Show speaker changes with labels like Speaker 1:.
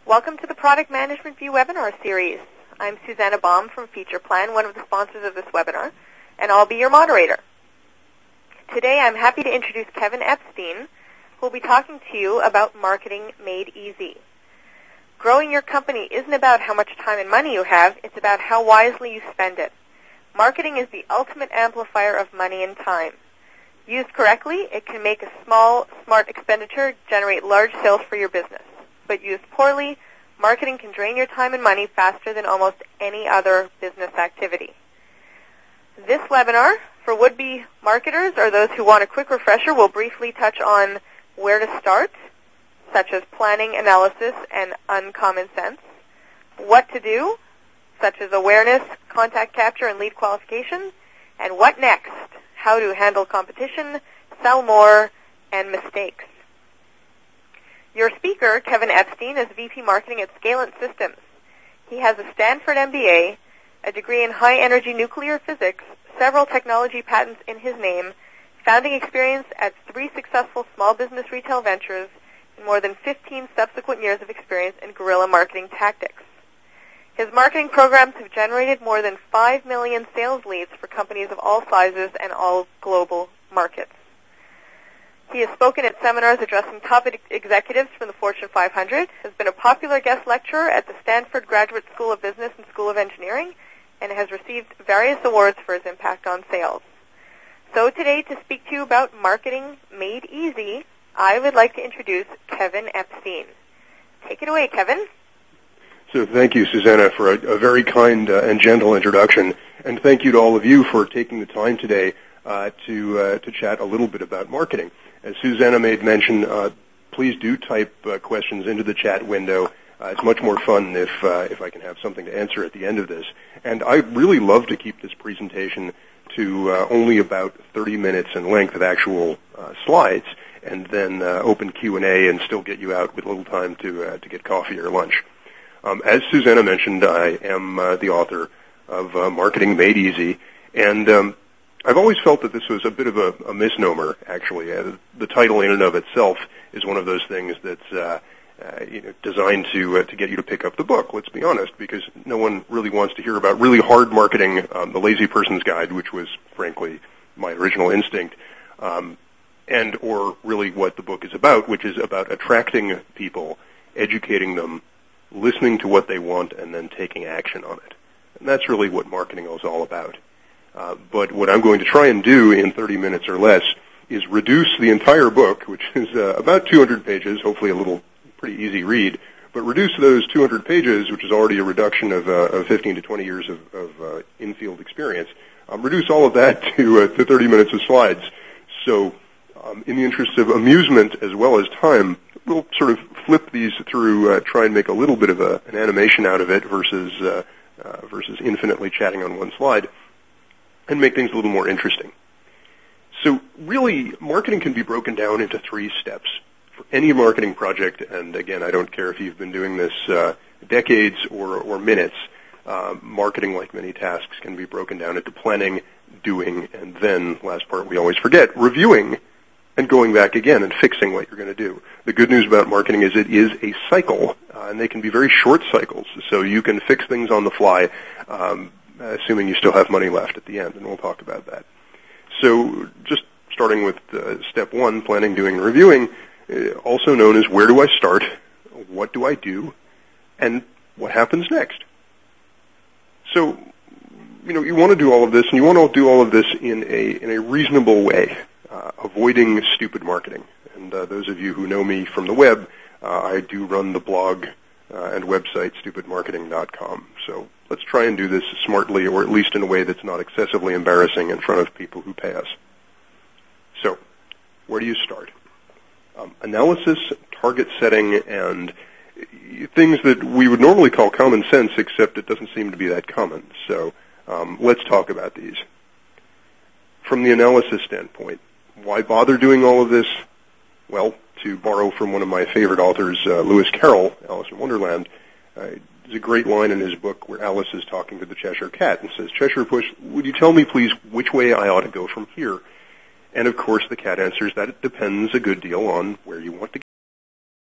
Speaker 1: Welcome to the Product Management View webinar series. I'm Susanna Baum from Feature Plan, one of the sponsors of this webinar, and I'll be your moderator. Today I'm happy to introduce Kevin Epstein, who will be talking to you about marketing made easy. Growing your company isn't about how much time and money you have, it's about how wisely you spend it. Marketing is the ultimate amplifier of money and time. Used correctly, it can make a small, smart expenditure generate large sales for your business. But used poorly, marketing can drain your time and money faster than almost any other business activity. This webinar, for would-be marketers or those who want a quick refresher, will briefly touch on where to start, such as planning, analysis, and uncommon sense, what to do, such as awareness, contact capture, and lead qualification, and what next, how to handle competition, sell more, and mistakes. Your speaker, Kevin Epstein, is VP Marketing at Scalent Systems. He has a Stanford MBA, a degree in high-energy nuclear physics, several technology patents in his name, founding experience at 3 successful small business retail ventures, and more than 15 subsequent years of experience in guerrilla marketing tactics. His marketing programs have generated more than 5 million sales leads for companies of all sizes and all global markets. He has spoken at seminars addressing top executives from the Fortune 500, has been a popular guest lecturer at the Stanford Graduate School of Business and School of Engineering, and has received various awards for his impact on sales. So today, to speak to you about marketing made easy, I would like to introduce Kevin Epstein. Take it away, Kevin.
Speaker 2: So thank you, Susanna, for a very kind and gentle introduction, and thank you to all of you for taking the time today to chat a little bit about marketing. As Susanna made mention, please do type questions into the chat window. It's much more fun if I can have something to answer at the end of this. And I really love to keep this presentation to only about 30 minutes in length of actual slides, and then open Q&A and still get you out with a little time to get coffee or lunch. As Susanna mentioned, I am the author of Marketing Made Easy, and I've always felt that this was a bit of a misnomer, actually. The title in and of itself is one of those things that's designed to get you to pick up the book, let's be honest, because no one really wants to hear about really hard marketing, the lazy person's guide, which was, frankly, my original instinct, and or really what the book is about, which is about attracting people, educating them, listening to what they want, and then taking action on it. And that's really what marketing is all about. But what I'm going to try and do in 30 minutes or less is reduce the entire book, which is about 200 pages, hopefully a pretty easy read, but reduce those 200 pages, which is already a reduction of 15 to 20 years of in-field experience, reduce all of that to 30 minutes of slides. So in the interest of amusement as well as time, we'll sort of flip these through, try and make a little bit of an animation out of it versus infinitely chatting on one slide, and make things a little more interesting. So really, marketing can be broken down into 3 steps. For any marketing project, and again, I don't care if you've been doing this decades or minutes, marketing, like many tasks, can be broken down into planning, doing, and then, last part we always forget, reviewing and going back again and fixing what you're going to do. The good news about marketing is it is a cycle, and they can be very short cycles, so you can fix things on the fly, assuming you still have money left at the end, and we'll talk about that. So just starting with step 1, planning, doing, and reviewing, also known as where do I start, what do I do, and what happens next. So, you want to do all of this, and you want to do all of this in a reasonable way, avoiding stupid marketing. And those of you who know me from the web, I do run the blog and website stupidmarketing.com. So let's try and do this smartly, or at least in a way that's not excessively embarrassing in front of people who pay us. So, where do you start? Analysis, target setting, and things that we would normally call common sense, except it doesn't seem to be that common. So let's talk about these. From the analysis standpoint, why bother doing all of this? Well, to borrow from one of my favorite authors, Lewis Carroll, Alice in Wonderland, there's a great line in his book where Alice is talking to the Cheshire Cat and says, "Cheshire Puss, would you tell me, please, which way I ought to go from here?" And, of course, the cat answers that it depends a good deal on where you want to